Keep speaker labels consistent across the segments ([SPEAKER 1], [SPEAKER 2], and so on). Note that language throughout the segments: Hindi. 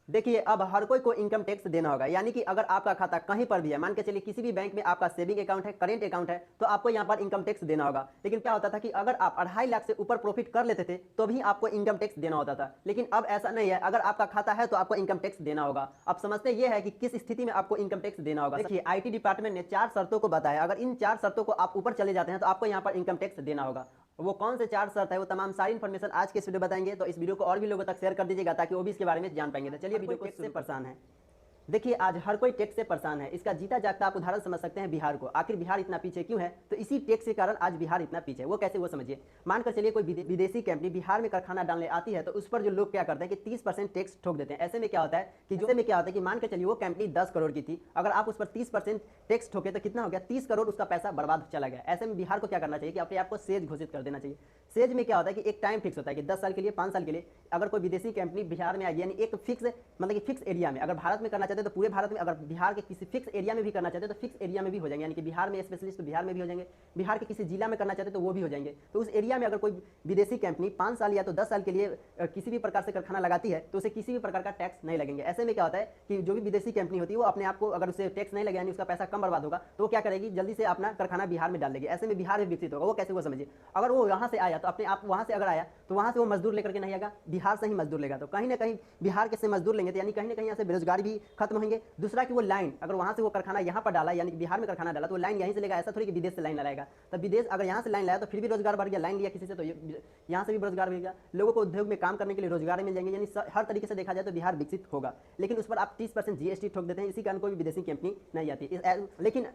[SPEAKER 1] देखिए, अब हर कोई को इनकम टैक्स देना होगा, यानी कि अगर आपका खाता कहीं पर भी है, मान के चलिए किसी भी बैंक में आपका सेविंग अकाउंट है, करेंट अकाउंट है, तो आपको यहाँ पर इनकम टैक्स देना होगा। लेकिन क्या होता था कि अगर आप 2.5 लाख से ऊपर प्रॉफिट कर लेते थे तो भी आपको इनकम टैक्स देना होता था। लेकिन अब ऐसा नहीं है, अगर आपका खाता है तो आपको इनकम टैक्स देना होगा। अब समझते ये है कि किस स्थिति में आपको इनकम टैक्स देना होगा। देखिए, आईटी डिपार्टमेंट ने 4 शर्तों को बताया, अगर इन 4 शर्तों को आप ऊपर चले जाते हैं तो आपको यहाँ पर इनकम टैक्स देना होगा। वो कौन से 4 शर्त है, वो तमाम सारी इन्फॉर्मेशन आज के इस वीडियो बताएंगे, तो इस वीडियो को और भी लोगों तक शेयर कर दीजिएगा ताकि वो भी इसके बारे में जान पाएंगे। तो चलिए वीडियो को से परेशान है। देखिए, आज हर कोई टैक्स से परेशान है। इसका जीता जागता आप उदाहरण समझ सकते हैं बिहार को। आखिर बिहार इतना पीछे क्यों है? तो इसी टैक्स के कारण आज बिहार इतना पीछे है। वो कैसे, वो समझिए। मानकर चलिए कोई विदेशी कंपनी बिहार में कारखाना डालने आती है, तो उस पर जो लोग क्या करते हैं कि 30% टैक्स ठोक देते हैं। ऐसे में क्या होता है कि मान कर चलिए वो कंपनी 10 करोड़ की थी, अगर आप उस पर 30% टैक्स ठोके तो कितना हो गया? 30 करोड़ उसका पैसा बर्बाद चला गया। ऐसे में बिहार को क्या करना चाहिए कि अपने आप को सेज घोषित कर देना चाहिए। सेज में क्या होता है कि एक टाइम फिक्स होता है कि 10 साल के लिए, 5 साल के लिए अगर कोई विदेशी कंपनी बिहार में आएगी, यानी एक फिक्स मतलब कि फिक्स एरिया में, अगर भारत में करना चाहते हैं तो पूरे भारत में, अगर बिहार के किसी फिक्स एरिया में भी करना चाहते हैं तो फिक्स एरिया में भी हो जाएंगे, यानी कि बिहार में स्पेशलिस्ट तो बिहार में भी हो जाएंगे, बिहार के किसी जिला में करना चाहते हैं तो वो भी हो जाएंगे। तो उस एरिया में अगर कोई विदेशी कंपनी 5 साल या तो 10 साल के लिए किसी भी प्रकार से कारखाना लगाती है तो उसे किसी भी प्रकार का टैक्स नहीं लगेंगे। ऐसे में क्या होता है कि जो भी विदेशी कंपनी होती है वो अपने आप को, अगर उसे टैक्स नहीं लगे यानी उसका पैसा कम बर्बाद होगा, तो वो क्या करेगी, जल्दी से अपना कारखाना बिहार में डाल देगी। ऐसे में बिहार में विकसित होगा। वो कैसे, वो समझिए। अगर वो यहाँ से आया तो अपने आप वहाँ से अगर आया तो वहाँ से वो मजदूर लेकर के नहीं आएगा, बिहार से ही मजदूर लेगा, तो कहीं ना कहीं बिहार के से मजदूर लेंगे, तो यानी कहीं ना कहीं यहाँ से बेरोजगारी भी खत्म होंगे। दूसरा कि वो लाइन, अगर वहाँ से वो कारखाना यहाँ पर डाला, यानी कि बिहार में कारखाना डाला, तो लाइन यहीं से लेगा। ऐसा थोड़ी कि विदेश से लाइन लाएगा। तब विदेश अगर यहाँ से लाइन लाया तो फिर भी रोजगार बढ़ गया, लाइन लिया किसी से तो यहाँ से भी रोजगार मिल गया, लोगों को उद्योग में काम करने के लिए रोजगार मिल जाएंगे। यानी हर तरीके से देखा जाए तो बिहार विकसित होगा। लेकिन उस पर आप 30% जीएसटी ठोक देते हैं, इसी कारण कोई विदेशी कंपनी नहीं आती।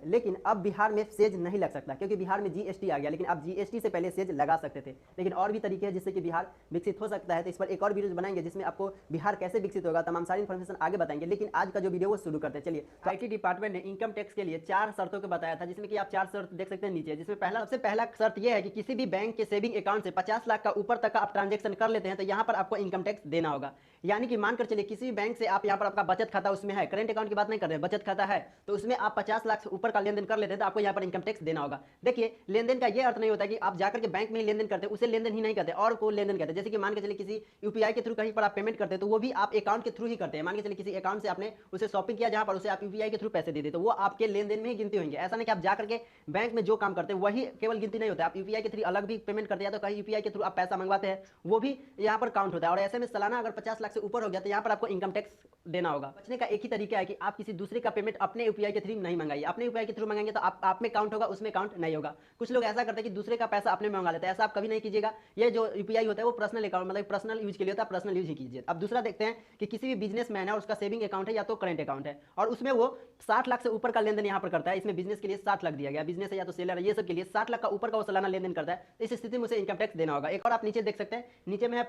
[SPEAKER 1] लेकिन अब बिहार में सेज नहीं लग सकता क्योंकि बिहार में जीएसटी आ गया। लेकिन आप जीएसटी से पहले सेज लगा सकते थे। लेकिन और भी तरीके हैं जिससे कि बिहार विकसित हो सकता है। तो इस पर एक और वीडियो बनाएंगे जिसमें आपको बिहार कैसे विकसित होगा, तमाम सारी इन्फॉर्मेशन आगे बताएंगे। लेकिन आज का जो वीडियो वो शुरू करते हैं। चलिए, आईटी डिपार्टमेंट ने इनकम टैक्स के लिए 4 शर्तों को बताया था, जिसमें कि आप 4 शर्त देख सकते हैं नीचे। जिसमें सबसे पहला शर्त यह है कि किसी भी बैंक के सेविंग अकाउंट से 50 लाख का ऊपर तक का आप ट्रांजेक्शन कर लेते हैं तो यहाँ पर आपको इनकम टैक्स देना होगा। यानी कि मानकर चलिए किसी भी बैंक से आप यहाँ पर आपका बचत खाता उसमें है, करेंट अकाउंट की बात नहीं कर रहे हैं, बचत खाता है, तो उसमें आप 50 लाख से ऊपर का लेन देन कर लेते हैं तो आपको यहाँ पर इनकम टैक्स देना होगा। देखिए, लेन देन का ये अर्थ नहीं होता कि आप जाकर के बैंक में लेन देन करते हैं, उसे लेन देन ही नहीं करते और को लेन देन करते हैं। जैसे कि मान के चलिए किसी यूपीआई के थ्रू कहीं पर आप पेमेंट करते हैं तो वो भी आप अकाउंट के थ्रू ही करते हैं। मान के चलिए किसी अकाउंट से आपने उसे शॉपिंग किया जहां पर उसे आप यूपीआई के थ्रू पैसे दे देते, तो वो आपके लेन देन में ही गिनती होंगे। ऐसा नहीं कि आप जाकर के बैंक में जो काम करते हैं वही केवल गिनती नहीं होता है। आप यूपीआई के थ्रू अलग भी पेमेंट करते हैं, तो कहीं यूपीआई के थ्रू आप पैसा मंगवाते हैं, वो भी यहाँ पर काउंट होता है। और ऐसे में सालाना अगर 50 लाख से ऊपर हो गया तो यहाँ पर आपको इनकम टैक्स देना होगा। बचने का एक ही तरीका है कि आप किसी दूसरे का पेमेंट अपने यूपीआई के थ्रू नहीं मंगाइए। अपने यूपीआई के थ्रू मंगाएंगे तो आप में काउंट होगा, उसमें काउंट नहीं होगा। कुछ लोग ऐसा करते हैं कि दूसरे का पैसा अपने में मंगा लेते हैं, ऐसा आप कभी नहीं कीजिएगा। ये जो यूपीआई होता है वो पर्सनल अकाउंट, मतलब पर्सनल यूज के लिए होता है, पर्सनल यूज ही कीजिए। अब दूसरा देखते हैं कि किसी भी बिजनेसमैन है और उसका सेविंग अकाउंट है या तो करेंट अकाउंट है और उसमें वो 60 लाख से ऊपर का लेन देन यहाँ पर करता है। इसमें बिजनेस के लिए 60 लाख दिया गया, बिजनेस है या तो सेलर है, ये सब के लिए 60 लाख का ऊपर का वो सालाना लेन देन करता है, तो इस स्थिति में उसे इनकम टैक्स देना होगा। एक और आप नीचे देख सकते हैं, नीचे में है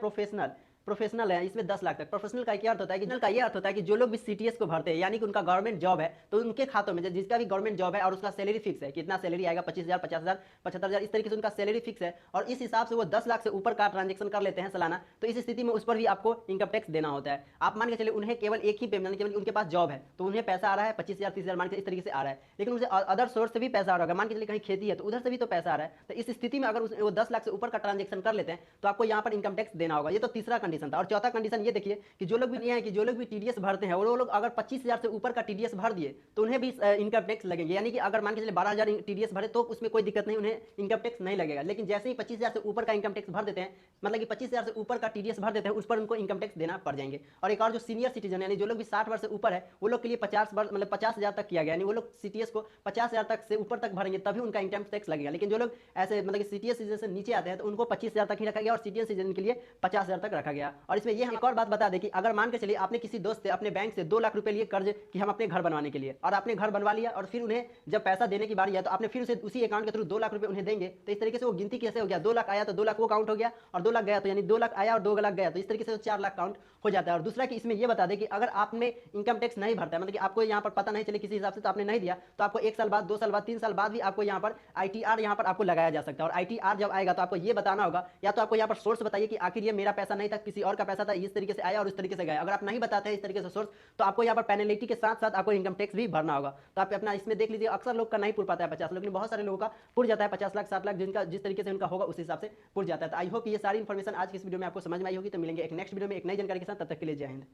[SPEAKER 1] प्रोफेशनल है, इसमें 10 लाख तक। प्रोफेशनल का क्या अर्थ होता है कि का ये अर्थ होता है कि जो लोग भी सीटीएस को भरते हैं, यानी कि उनका गवर्नमेंट जॉब है, तो उनके खातों में जिसका भी गवर्नमेंट जॉब है और उसका सैलरी फिक्स है, कितना सैलरी आएगा, 25,000, 50,000, 75,000, इस तरीके से उनका सैलरी फिक्स है और इस हिसाब से वो 10 लाख से ऊपर का ट्रांजेक्शन कर लेते हैं सालाना, तो इस स्थिति में उस पर भी आपको इनकम टैक्स देना होता है। आप मान के चलिए उन्हें केवल एक ही पेमेंट, केवल उनके पास जॉब है तो उन्हें पैसा आ रहा है 25,000, 30,000 मान के इस तरीके से आ रहा है, लेकिन उसे अदर सोर्स से भी पैसा आ रहा है। मान के चलिए कहीं खेती है तो उधर से भी तो पैसा आ रहा है, तो इस स्थिति में अगर वो 10 लाख से ऊपर का ट्रांजेक्शन कर लेते हैं तो आपको यहाँ पर इनकम टैक्स देना होगा। ये तो तीसरा कंडीशन था। और चौथा कंडीशन ये देखिए कि जो लोग भी नहीं है कि जो लोग भी टीडीएस भरते हैं वो लोग अगर 25,000 से ऊपर का टीडीएस भर दिए तो उन्हें भी इनकम टैक्स लगेंगे। यानी कि अगर मान के चलिए 12,000 टीडीएस भरे तो उसमें कोई दिक्कत नहीं, उन्हें इनकम टैक्स नहीं लगेगा। लेकिन जैसे ही 25,000 से ऊपर का इनकम टैक्स भर देते हैं, मतलब कि 25,000 से ऊपर का टीडीएस भर देते हैं, उस पर उनको इनकम टैक्स देना पड़ जाएंगे। और एक और जो सीनियर सिटीजन यानी जो लोग भी 60 वर्ष से ऊपर है वो लोग के लिए 50 वर्ष मतलब 50,000 तक किया गया, यानी वो लोग सीटीएस को 50,000 तक से ऊपर तक भरेंगे तभी उनका इनकम टैक्स लगेगा। लेकिन जो लोग ऐसे मतलब कि सीटीएस सीजन से नीचे आते हैं तो उनको 25,000 तक ही रखा गया और सीटीएस सीजन के लिए 50,000 तक रखा गया। और इसमें ये हम एक और बात बता दें कि अगर मान के चलिए आपने किसी दोस्त से अपने बैंक से 2 लाख रुपए लिए कर्ज कि हम अपने घर बनवाने के लिए, और आपने घर बनवा लिया और फिर उन्हें जब पैसा देने की बारी है तो आपने फिर उसे उसी अकाउंट के थ्रू 2 लाख रुपए उन्हें देंगे, तो इस तरीके से वो गिनती कैसे हो गया, 2 लाख आया तो 2 लाख वो काउंट हो गया और 2 लाख गया तो यानी 2 लाख आया और 2 लाख गया, तो इस तरीके से 4 लाख काउंट हो जाता है। और दूसरा कि इसमें यह बता दें कि अगर आपने इनकम टैक्स नहीं भरता है, मतलब कि आपको यहाँ पर पता नहीं चले किसी हिसाब से तो आपने नहीं दिया, तो आपको 1 साल बाद, 2 साल बाद, 3 साल बाद भी आपको यहाँ पर आईटीआर यहाँ पर आपको लगाया जा सकता है। और आईटीआर जब आएगा तो आपको ये बताना होगा, या तो आपको यहाँ पर सोर्स बताइए कि आखिर ये मेरा पैसा नहीं था, किसी और का पैसा था, इस तरीके से आया और इस तरीके से गया। अगर आप नहीं बताते हैं इस तरीके से सोर्स तो आपको यहाँ पर पेनल्टी के साथ साथ आपको इनकम टैक्स भी भरना होगा। तो आप अपना इसमें देख लीजिए, अक्सर लोग का नहीं पुर पाता है 50 लाख, लेकिन बहुत सारे लोगों का पुर जाता है 50 लाख, 60 लाख, जिनका जिस तरीके से उनका होगा उस हिसाब से पुर जाता है। तो आई होप ये सारी इन्फॉर्मेशन आज की इस वीडियो में आपको समझ में आई होगी। तो मिलेंगे एक नेक्स्ट वीडियो में एक नई जानकारी के साथ, तब तक के लिए जय हिंद।